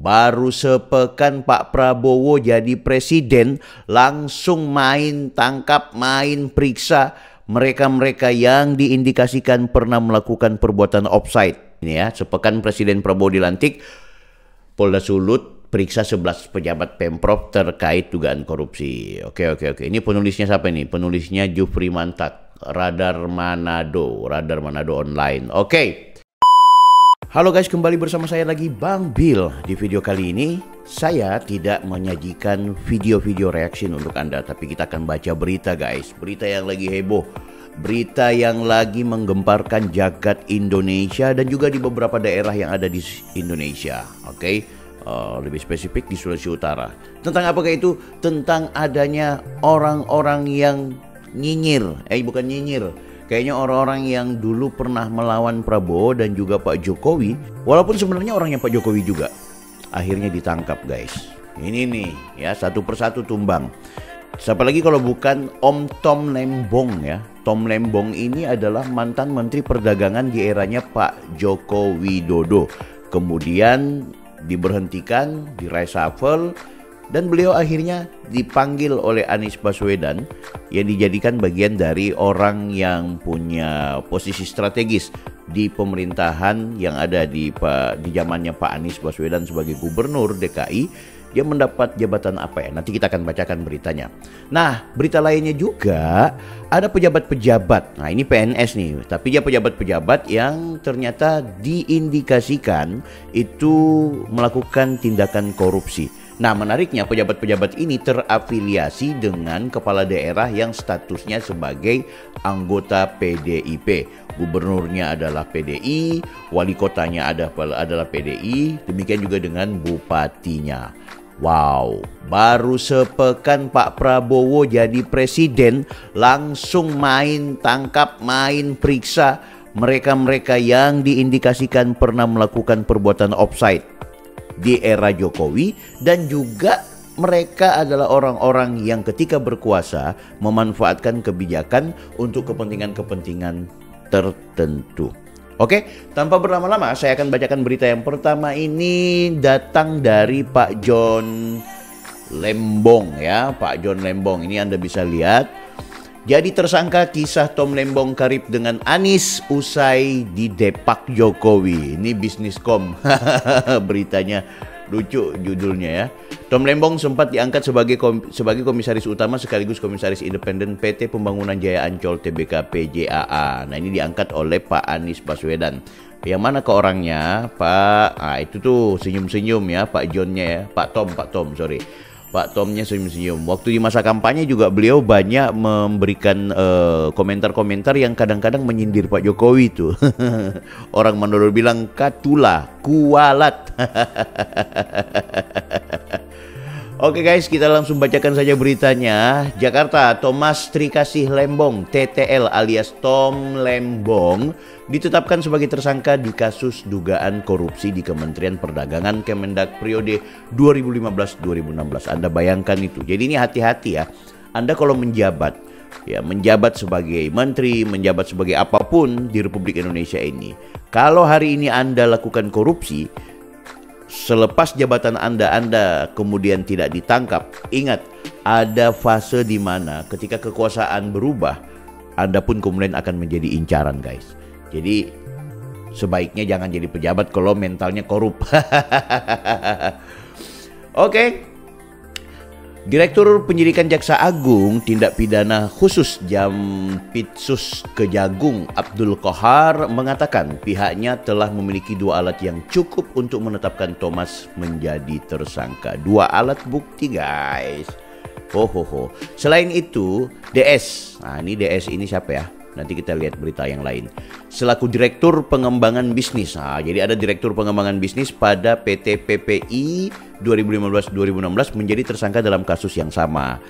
Baru sepekan Pak Prabowo jadi presiden, langsung main tangkap, main periksa mereka-mereka yang diindikasikan pernah melakukan perbuatan offside. Ini ya, sepekan Presiden Prabowo dilantik, Polda Sulut periksa 11 pejabat Pemprov terkait dugaan korupsi. Oke. Ini penulisnya siapa ini? Penulisnya Jufri Mantat, Radar Manado Online. Oke. Halo guys, kembali bersama saya lagi Bang Bill. Di video kali ini saya tidak menyajikan video-video reaction untuk Anda, tapi kita akan baca berita guys. Berita yang lagi heboh, berita yang lagi menggemparkan jagat Indonesia dan juga di beberapa daerah yang ada di Indonesia. Oke. Lebih spesifik di Sulawesi Utara. Tentang apakah itu? Tentang adanya orang-orang yang nyinyir. Bukan nyinyir. Kayaknya orang-orang yang dulu pernah melawan Prabowo dan juga Pak Jokowi, walaupun sebenarnya orangnya Pak Jokowi juga, akhirnya ditangkap guys. Ini nih ya, satu persatu tumbang. Siapa lagi kalau bukan Om Tom Lembong ya. Tom Lembong ini adalah mantan Menteri Perdagangan di eranya Pak Joko Widodo. Kemudian diberhentikan, di reshuffle, dan beliau akhirnya dipanggil oleh Anies Baswedan yang dijadikan bagian dari orang yang punya posisi strategis di pemerintahan yang ada di zamannya Pak Anies Baswedan sebagai gubernur DKI. Dia mendapat jabatan apa ya? Nanti kita akan bacakan beritanya. Nah, berita lainnya juga ada pejabat-pejabat. Nah, ini PNS nih, tapi dia pejabat-pejabat yang ternyata diindikasikan itu melakukan tindakan korupsi. Nah, menariknya pejabat-pejabat ini terafiliasi dengan kepala daerah yang statusnya sebagai anggota PDIP. Gubernurnya adalah PDI, wali kotanya adalah PDI, demikian juga dengan bupatinya. Wow, baru sepekan Pak Prabowo jadi presiden, langsung main tangkap, main periksa mereka-mereka yang diindikasikan pernah melakukan perbuatan offside di era Jokowi, dan juga mereka adalah orang-orang yang ketika berkuasa memanfaatkan kebijakan untuk kepentingan-kepentingan tertentu. Oke, tanpa berlama-lama saya akan bacakan berita yang pertama. Ini datang dari Pak John Lembong ya, Pak John Lembong. Ini Anda bisa lihat. Jadi tersangka kisah Tom Lembong karib dengan Anies usai didepak Jokowi. Ini Bisniscom beritanya, lucu judulnya ya. Tom Lembong sempat diangkat sebagai komisaris utama sekaligus komisaris independen PT Pembangunan Jaya Ancol Tbk PJAA. Nah, ini diangkat oleh Pak Anies Baswedan. Yang mana ke orangnya? Pak, itu tuh senyum-senyum ya, Pak Johnnya ya, Pak Tom, sorry. Pak Tomnya senyum-senyum. Waktu di masa kampanye juga beliau banyak memberikan komentar-komentar yang kadang-kadang menyindir Pak Jokowi tuh. Orang Mandoro bilang katula, kualat. Oke guys, kita langsung bacakan saja beritanya. Jakarta, Thomas Trikasih Lembong, TTL alias Tom Lembong, ditetapkan sebagai tersangka di kasus dugaan korupsi di Kementerian Perdagangan Kemendak periode 2015-2016. Anda bayangkan itu. Jadi ini hati-hati ya. Anda kalau menjabat, ya menjabat sebagai menteri, menjabat sebagai apapun di Republik Indonesia ini, kalau hari ini Anda lakukan korupsi, selepas jabatan Anda kemudian tidak ditangkap, ingat ada fase di mana ketika kekuasaan berubah, Anda pun kemudian akan menjadi incaran guys. Jadi sebaiknya jangan jadi pejabat kalau mentalnya korup. Oke. Direktur Penyidikan Jaksa Agung Tindak Pidana Khusus Jampitsus Kejagung Abdul Qahar mengatakan pihaknya telah memiliki 2 alat yang cukup untuk menetapkan Thomas menjadi tersangka. 2 alat bukti guys. Selain itu DS. Nah, ini DS ini siapa ya? Nanti kita lihat berita yang lain. Selaku Direktur Pengembangan Bisnis. Nah, jadi ada Direktur Pengembangan Bisnis pada PT PPI 2015-2016 menjadi tersangka dalam kasus yang sama.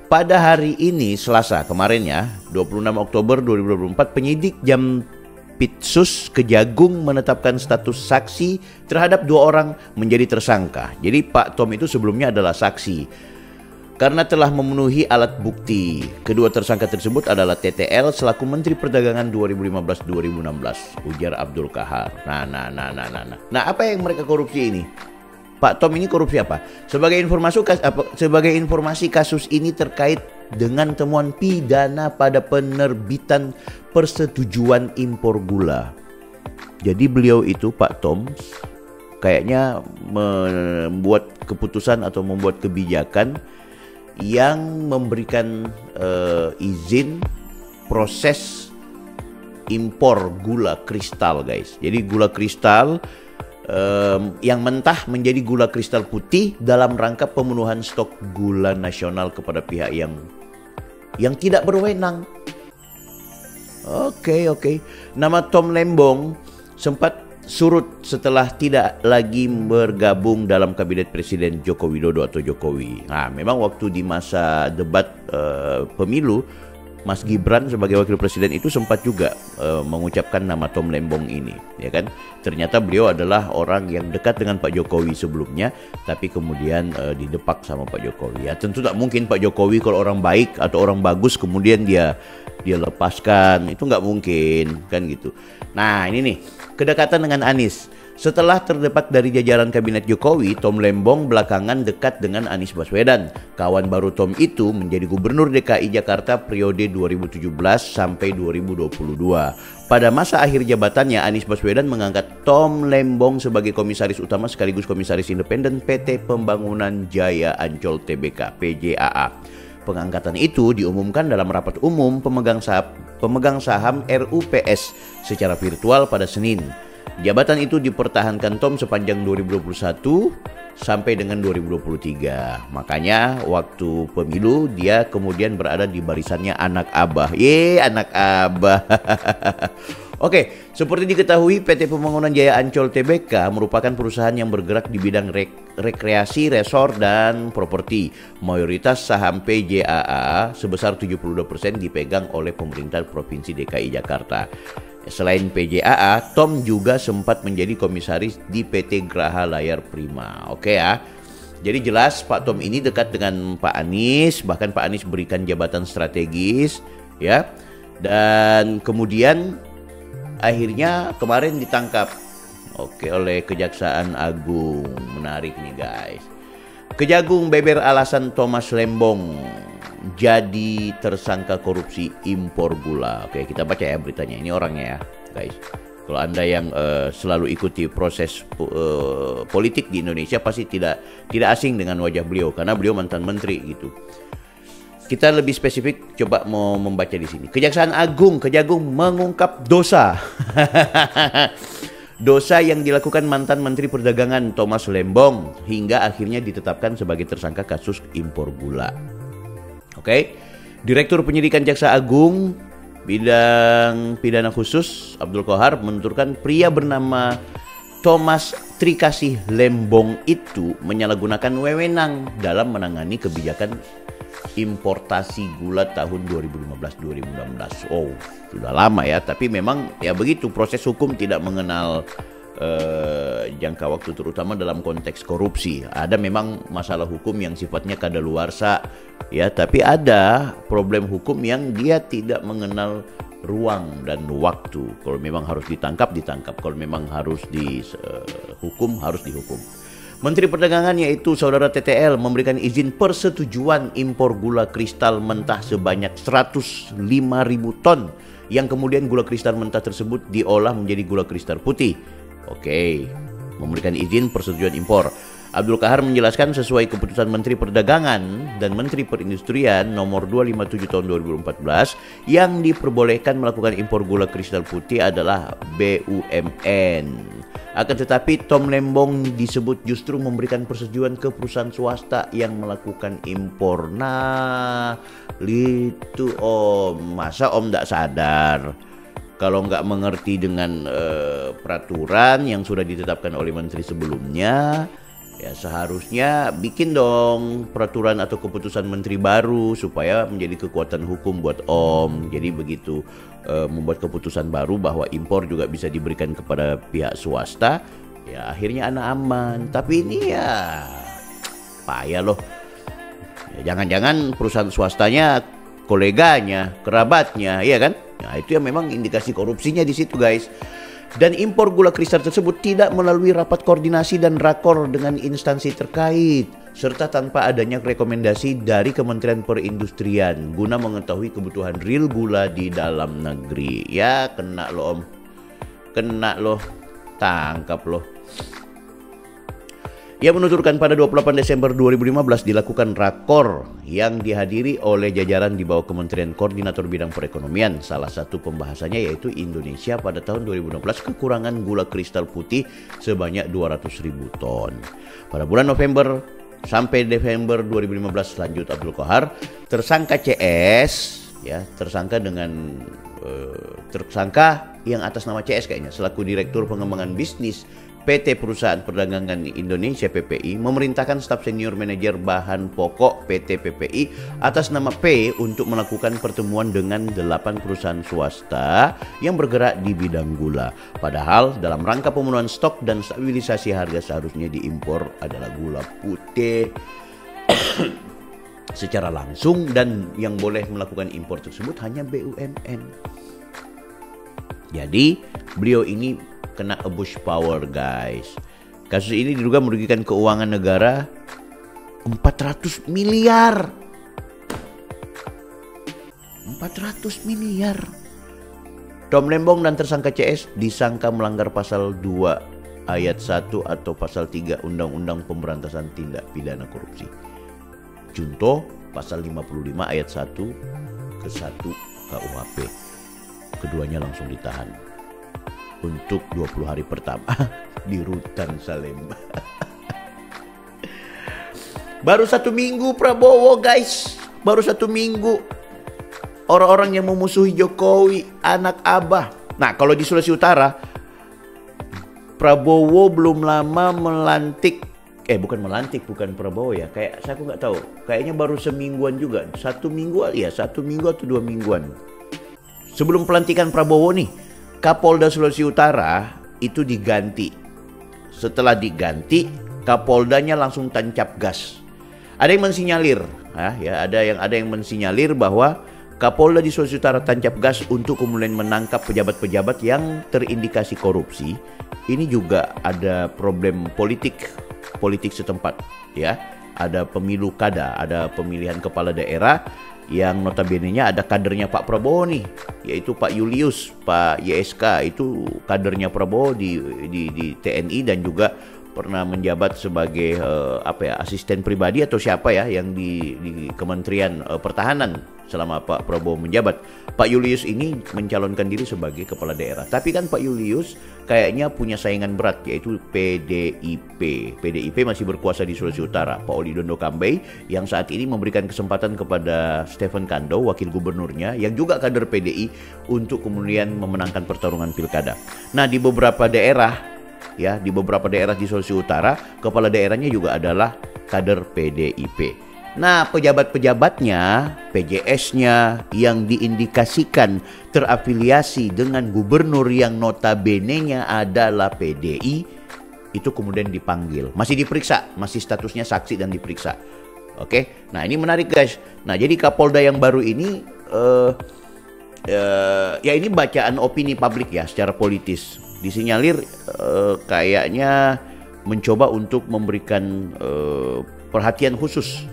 Pada hari ini, Selasa kemarin ya, 26 Oktober 2024, penyidik Jampitsus Kejagung menetapkan status saksi terhadap 2 orang menjadi tersangka. Jadi Pak Tom itu sebelumnya adalah saksi. Karena telah memenuhi alat bukti. Kedua tersangka tersebut adalah TTL selaku Menteri Perdagangan 2015-2016, ujar Abdul Qahar. Nah, apa yang mereka korupsi ini? Pak Tom ini korupsi apa? Sebagai informasi kasus ini terkait dengan temuan pidana pada penerbitan persetujuan impor gula. Jadi beliau itu Pak Tom kayaknya membuat keputusan atau membuat kebijakan yang memberikan izin proses impor gula kristal, guys. Jadi gula kristal yang mentah menjadi gula kristal putih dalam rangka pemenuhan stok gula nasional kepada pihak yang tidak berwenang. Oke. Nama Tom Lembong sempat surut setelah tidak lagi bergabung dalam kabinet Presiden Joko Widodo atau Jokowi. Nah, memang waktu di masa debat pemilu, Mas Gibran sebagai wakil presiden itu sempat juga mengucapkan nama Tom Lembong ini, ya kan? Ternyata beliau adalah orang yang dekat dengan Pak Jokowi sebelumnya, tapi kemudian didepak sama Pak Jokowi. Ya, tentu tak mungkin Pak Jokowi kalau orang baik atau orang bagus kemudian dia lepaskan, itu nggak mungkin, kan gitu. Nah, ini nih, kedekatan dengan Anies. Setelah terdepak dari jajaran kabinet Jokowi, Tom Lembong belakangan dekat dengan Anies Baswedan. Kawan baru Tom itu menjadi gubernur DKI Jakarta periode 2017 sampai 2022. Pada masa akhir jabatannya, Anies Baswedan mengangkat Tom Lembong sebagai komisaris utama sekaligus komisaris independen PT Pembangunan Jaya Ancol Tbk (PJAA). Pengangkatan itu diumumkan dalam rapat umum pemegang saham RUPS secara virtual pada Senin. Jabatan itu dipertahankan Tom sepanjang 2021 sampai dengan 2023. Makanya waktu pemilu dia kemudian berada di barisannya anak abah. Anak abah. Oke, seperti diketahui PT Pembangunan Jaya Ancol Tbk merupakan perusahaan yang bergerak di bidang rekreasi, resort, dan properti. Mayoritas saham PJAA sebesar 72% dipegang oleh pemerintah Provinsi DKI Jakarta. Selain PJAA, Tom juga sempat menjadi komisaris di PT Graha Layar Prima. Oke ya. Jadi jelas Pak Tom ini dekat dengan Pak Anies, bahkan Pak Anies berikan jabatan strategis, ya. Dan kemudian akhirnya kemarin ditangkap oleh Kejaksaan Agung. Menarik nih, guys. Kejagung beber alasan Thomas Lembong jadi tersangka korupsi impor gula. Oke, kita baca ya beritanya. Ini orangnya ya, guys. Kalau Anda yang selalu ikuti proses politik di Indonesia pasti tidak asing dengan wajah beliau karena beliau mantan menteri gitu. Kita lebih spesifik coba mau membaca di sini. Kejaksaan Agung Kejagung mengungkap dosa. Dosa yang dilakukan mantan Menteri Perdagangan Thomas Lembong hingga akhirnya ditetapkan sebagai tersangka kasus impor gula. Oke. Direktur Penyidikan Jaksa Agung Bidang Pidana Khusus Abdul Kohar menuturkan pria bernama Thomas Trikasih Lembong itu menyalahgunakan wewenang dalam menangani kebijakan importasi gula tahun 2015-2016. Oh, sudah lama ya, tapi memang ya begitu, proses hukum tidak mengenal jangka waktu, terutama dalam konteks korupsi. Ada memang masalah hukum yang sifatnya kadaluarsa ya, tapi ada problem hukum yang dia tidak mengenal ruang dan waktu. Kalau memang harus ditangkap, kalau memang harus dihukum, harus dihukum. Menteri Perdagangan yaitu Saudara TTL memberikan izin persetujuan impor gula kristal mentah sebanyak 105.000 ton yang kemudian gula kristal mentah tersebut diolah menjadi gula kristal putih. Oke, memberikan izin persetujuan impor. Abdul Kahar menjelaskan sesuai keputusan Menteri Perdagangan dan Menteri Perindustrian nomor 257 tahun 2014 yang diperbolehkan melakukan impor gula kristal putih adalah BUMN. Akan tetapi Tom Lembong disebut justru memberikan persetujuan ke perusahaan swasta yang melakukan impor. Nah, itu Om, masa Om tidak sadar? Kalau nggak mengerti dengan peraturan yang sudah ditetapkan oleh menteri sebelumnya, ya seharusnya bikin dong peraturan atau keputusan menteri baru supaya menjadi kekuatan hukum buat Om. Jadi begitu membuat keputusan baru bahwa impor juga bisa diberikan kepada pihak swasta, ya akhirnya anak aman. Tapi ini ya payah loh. Ya, jangan-jangan perusahaan swastanya koleganya, kerabatnya, iya kan? Nah, itu yang memang indikasi korupsinya di situ, guys. dan impor gula kristal tersebut tidak melalui rapat koordinasi dan rakor dengan instansi terkait, serta tanpa adanya rekomendasi dari Kementerian Perindustrian guna mengetahui kebutuhan real gula di dalam negeri. Ya kena lo om, kena lo, tangkap lo. Ia menuturkan pada 28 Desember 2015 dilakukan rakor yang dihadiri oleh jajaran di bawah Kementerian Koordinator Bidang Perekonomian. Salah satu pembahasannya yaitu Indonesia pada tahun 2016 kekurangan gula kristal putih sebanyak 200.000 ton. Pada bulan November sampai Desember 2015, lanjut Abdul Qahar, tersangka CS ya, tersangka yang atas nama CS kayaknya selaku Direktur Pengembangan Bisnis PT Perusahaan Perdagangan Indonesia PPI memerintahkan staf senior manajer bahan pokok PT PPI atas nama P untuk melakukan pertemuan dengan 8 perusahaan swasta yang bergerak di bidang gula. Padahal dalam rangka pemenuhan stok dan stabilisasi harga seharusnya diimpor adalah gula putih secara langsung, dan yang boleh melakukan impor tersebut hanya BUMN. Jadi beliau ini kena abuse power guys. Kasus ini diduga merugikan keuangan negara 400 miliar. 400 miliar. Tom Lembong dan tersangka CS disangka melanggar pasal 2 ayat 1 atau pasal 3 Undang-Undang Pemberantasan Tindak Pidana Korupsi. Contoh pasal 55 ayat 1 ke 1 KUHP. Keduanya langsung ditahan untuk 20 hari pertama di Rutan Salemba. Baru 1 minggu Prabowo guys, baru 1 minggu. Orang-orang yang memusuhi Jokowi, anak abah. Nah kalau di Sulawesi Utara, Prabowo belum lama melantik, bukan Prabowo ya, kayak saya nggak tahu, kayaknya baru semingguan juga, 1 minggu ya, 1 minggu atau 2 mingguan. Sebelum pelantikan Prabowo nih, Kapolda Sulawesi Utara itu diganti. Setelah diganti, Kapoldanya langsung tancap gas. Ada yang mensinyalir, ada yang mensinyalir bahwa Kapolda di Sulawesi Utara tancap gas untuk kemudian menangkap pejabat-pejabat yang terindikasi korupsi. Ini juga ada problem politik setempat, ya. Ada pemilu kada, ada pemilihan kepala daerah yang notabene-nya ada kadernya Pak Prabowo nih, yaitu Pak Julius, Pak YSK, itu kadernya Prabowo di TNI dan juga pernah menjabat sebagai asisten pribadi atau siapa ya yang di Kementerian Pertahanan selama Pak Prabowo menjabat. Pak Julius ini mencalonkan diri sebagai kepala daerah. Tapi kan Pak Julius kayaknya punya saingan berat, yaitu PDIP. PDIP masih berkuasa di Sulawesi Utara. Pak Oli Dondo Kambe yang saat ini memberikan kesempatan kepada Stephen Kando, wakil gubernurnya, yang juga kader PDI, untuk kemudian memenangkan pertarungan pilkada. Nah di beberapa daerah di Sulawesi Utara, kepala daerahnya juga adalah kader PDIP. Nah, pejabat-pejabatnya, PJS-nya yang diindikasikan terafiliasi dengan gubernur yang notabene-nya adalah PDI, itu kemudian dipanggil. Masih diperiksa, masih statusnya saksi dan diperiksa. Oke, nah ini menarik guys. Nah, jadi Kapolda yang baru ini, ya ini bacaan opini publik ya secara politis. Disinyalir kayaknya mencoba untuk memberikan perhatian khusus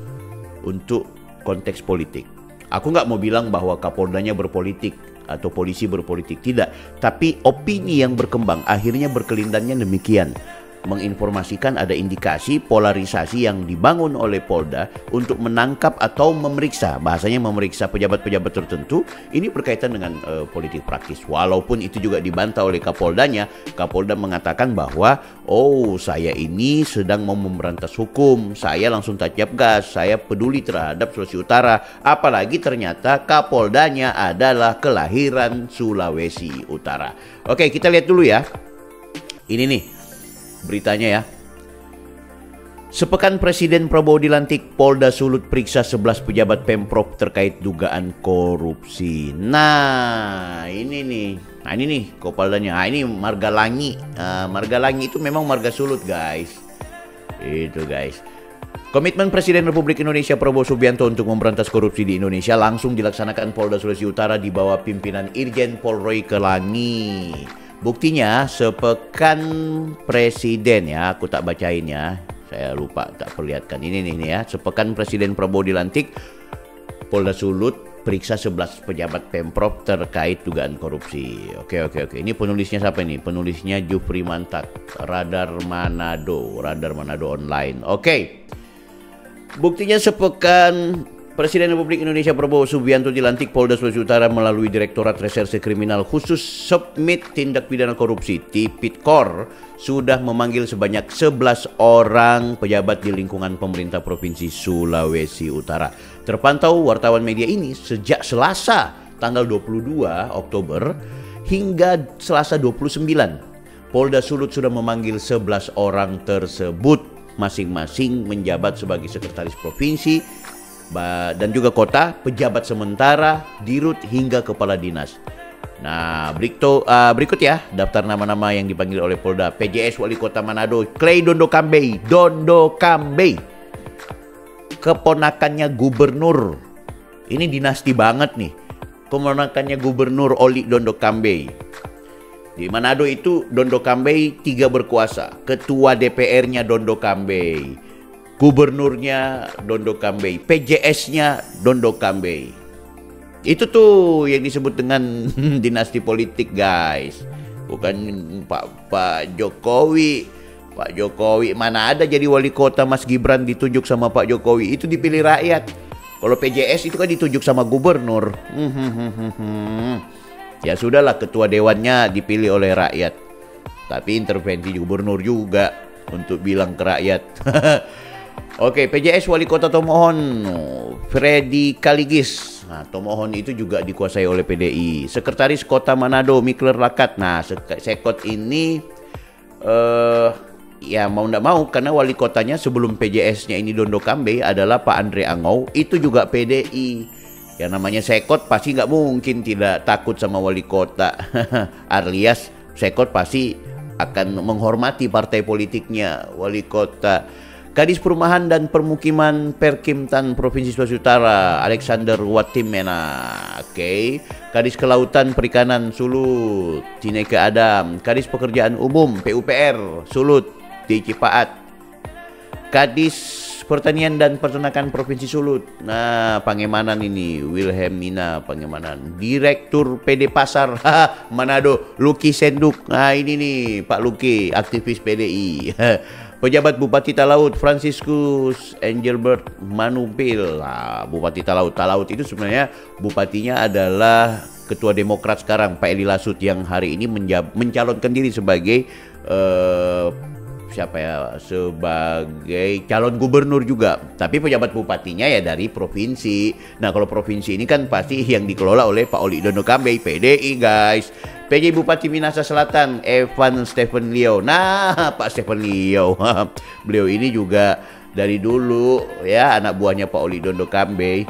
untuk konteks politik. Aku nggak mau bilang bahwa Kapoldanya berpolitik atau polisi berpolitik, tidak. Tapi opini yang berkembang akhirnya berkelindannya demikian. Menginformasikan ada indikasi polarisasi yang dibangun oleh Polda untuk menangkap atau memeriksa, bahasanya memeriksa pejabat-pejabat tertentu. Ini berkaitan dengan politik praktis. Walaupun itu juga dibantah oleh Kapoldanya. Kapolda mengatakan bahwa saya ini sedang mau memberantas hukum, saya langsung tancap gas, saya peduli terhadap Sulawesi Utara. Apalagi ternyata Kapoldanya adalah kelahiran Sulawesi Utara. Oke, kita lihat dulu ya. Ini nih beritanya ya. Sepekan Presiden Prabowo dilantik, Polda Sulut periksa 11 pejabat Pemprov terkait dugaan korupsi. Nah, ini nih Kopoldanya. Nah, ini Marga Langi. Marga Langi itu memang marga Sulut, guys. Itu, guys. Komitmen Presiden Republik Indonesia Prabowo Subianto untuk memberantas korupsi di Indonesia langsung dilaksanakan Polda Sulawesi Utara di bawah pimpinan Irjen Pol Roy Kelangi. Buktinya sepekan presiden ya, aku tak bacain ya. Saya lupa tak perlihatkan. Ini nih ya, sepekan Presiden Prabowo dilantik, Polda Sulut periksa 11 pejabat Pemprov terkait dugaan korupsi. Oke. Ini penulisnya siapa ini? Penulisnya Jufri Mantat, Radar Manado online. Oke. Buktinya sepekan Presiden Republik Indonesia Prabowo Subianto dilantik, Polda Sulawesi Utara melalui Direktorat Reserse Kriminal Khusus Submit Tindak Pidana Korupsi Tipikor sudah memanggil sebanyak 11 orang pejabat di lingkungan pemerintah Provinsi Sulawesi Utara. Terpantau wartawan media ini sejak Selasa tanggal 22 Oktober hingga Selasa 29. Polda Sulut sudah memanggil 11 orang tersebut, masing-masing menjabat sebagai sekretaris provinsi dan juga kota, pejabat sementara, dirut hingga kepala dinas. Nah, berikut ya daftar nama-nama yang dipanggil oleh Polda. PJS Wali Kota Manado, Clay Dondo Kambey, keponakannya gubernur. Ini dinasti banget nih. Keponakannya gubernur Oli Dondo Kambey. Di Manado itu Dondo Kambey 3 berkuasa. Ketua DPR-nya Dondo Kambey, gubernurnya Dondo Kambey, PJS-nya Dondo Kambey. Itu tuh yang disebut dengan dinasti politik, guys. Bukan Pak Jokowi. Pak Jokowi mana ada jadi wali kota, Mas Gibran ditunjuk sama Pak Jokowi, itu dipilih rakyat. Kalau PJS itu kan ditunjuk sama gubernur. Ya sudahlah, ketua dewannya dipilih oleh rakyat. Tapi intervensi gubernur juga untuk bilang ke rakyat. Oke, PJS Wali Kota Tomohon, Freddy Kaligis. Nah, Tomohon itu juga dikuasai oleh PDI. Sekretaris Kota Manado, Mikler Lakat. Nah, Sekot ini ya mau ndak mau, karena wali kotanya sebelum PJS-nya ini Dondo Kambey adalah Pak Andre Angau, itu juga PDI. Yang namanya Sekot pasti nggak mungkin tidak takut sama wali kota. Alias Sekot pasti akan menghormati partai politiknya wali kota. Kadis Perumahan dan Permukiman Perkimtan Provinsi Sulawesi Utara, Alexander Watimena. Oke. Kadis Kelautan Perikanan Sulut, Cineke Adam. Kadis Pekerjaan Umum PUPR Sulut, di Cipaat. Kadis Pertanian dan Peternakan Provinsi Sulut. Nah, Pangemanan ini, Wilhelmina Pangemanan. Direktur PD Pasar Manado, Luki Senduk. Nah, ini nih Pak Luki, aktivis PDI. Pejabat Bupati Talaut, Franciscus Engelbert Manupil. Nah, Bupati Talaut itu sebenarnya bupatinya adalah Ketua Demokrat sekarang, Pak Eli Lasut, yang hari ini mencalonkan diri sebagai sebagai calon gubernur juga. Tapi pejabat bupatinya ya dari provinsi. Nah, kalau provinsi ini kan pasti yang dikelola oleh Pak Oli Dondo Kambey, PDI, guys. PJ Bupati Minahasa Selatan, Evan Stephen Liao. Nah, Pak Stephen Liao, beliau ini juga dari dulu ya anak buahnya Pak Oli Dondo Kambey.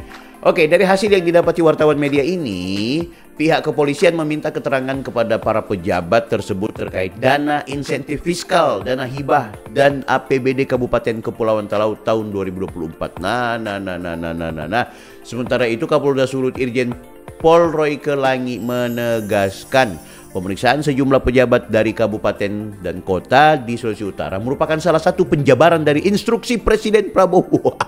Oke, dari hasil yang didapati wartawan media ini, pihak kepolisian meminta keterangan kepada para pejabat tersebut terkait dana insentif fiskal, dana hibah, dan APBD Kabupaten Kepulauan Talaut tahun 2024. Nah. Sementara itu, Kapolda Sulut Irjen Pol Roy Kelangi menegaskan pemeriksaan sejumlah pejabat dari kabupaten dan kota di Sulawesi Utara merupakan salah satu penjabaran dari instruksi Presiden Prabowo.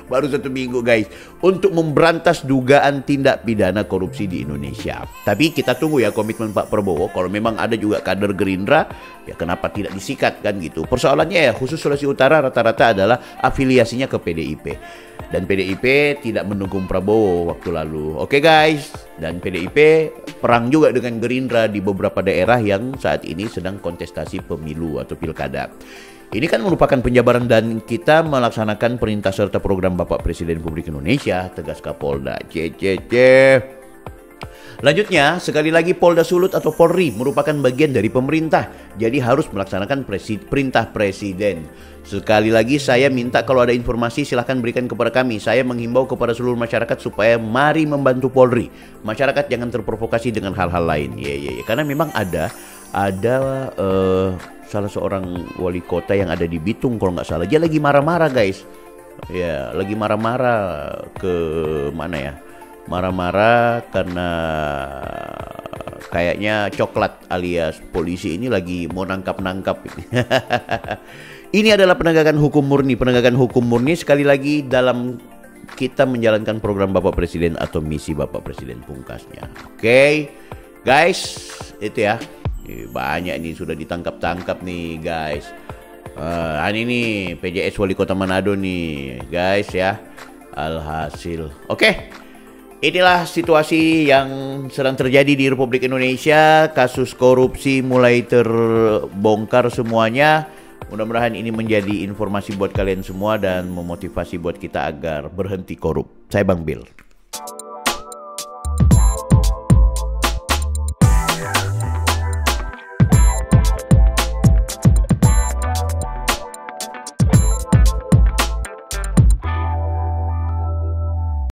Baru 1 minggu, guys, untuk memberantas dugaan tindak pidana korupsi di Indonesia. Tapi kita tunggu ya komitmen Pak Prabowo. Kalau memang ada juga kader Gerindra, ya kenapa tidak disikat kan gitu. Persoalannya ya khusus Sulawesi Utara rata-rata adalah afiliasinya ke PDIP. Dan PDIP tidak mendukung Prabowo waktu lalu. Oke, guys, dan PDIP perang juga dengan Gerindra di beberapa daerah yang saat ini sedang kontestasi pemilu atau pilkada. Ini kan merupakan penjabaran dan kita melaksanakan perintah serta program Bapak Presiden Republik Indonesia, tegas Kapolda. Lanjutnya, sekali lagi Polda Sulut atau Polri merupakan bagian dari pemerintah, jadi harus melaksanakan perintah Presiden. Sekali lagi saya minta kalau ada informasi silahkan berikan kepada kami. Saya menghimbau kepada seluruh masyarakat supaya mari membantu Polri. Masyarakat jangan terprovokasi dengan hal-hal lain. Karena memang ada salah seorang wali kota yang ada di Bitung kalau nggak salah. Dia lagi marah-marah, guys. Ya, lagi marah-marah ke mana ya? Marah-marah karena kayaknya coklat alias polisi ini lagi mau nangkap-nangkap. Ini adalah penegakan hukum murni. Penegakan hukum murni sekali lagi dalam kita menjalankan program Bapak Presiden atau misi Bapak Presiden pungkasnya. Oke, guys, itu ya. Banyak ini sudah ditangkap-tangkap nih, guys. Ini nih PJS Wali Kota Manado nih, guys ya. Alhasil, oke. Inilah situasi yang sedang terjadi di Republik Indonesia. Kasus korupsi mulai terbongkar semuanya. Mudah-mudahan ini menjadi informasi buat kalian semua dan memotivasi buat kita agar berhenti korup. Saya Bang Bill.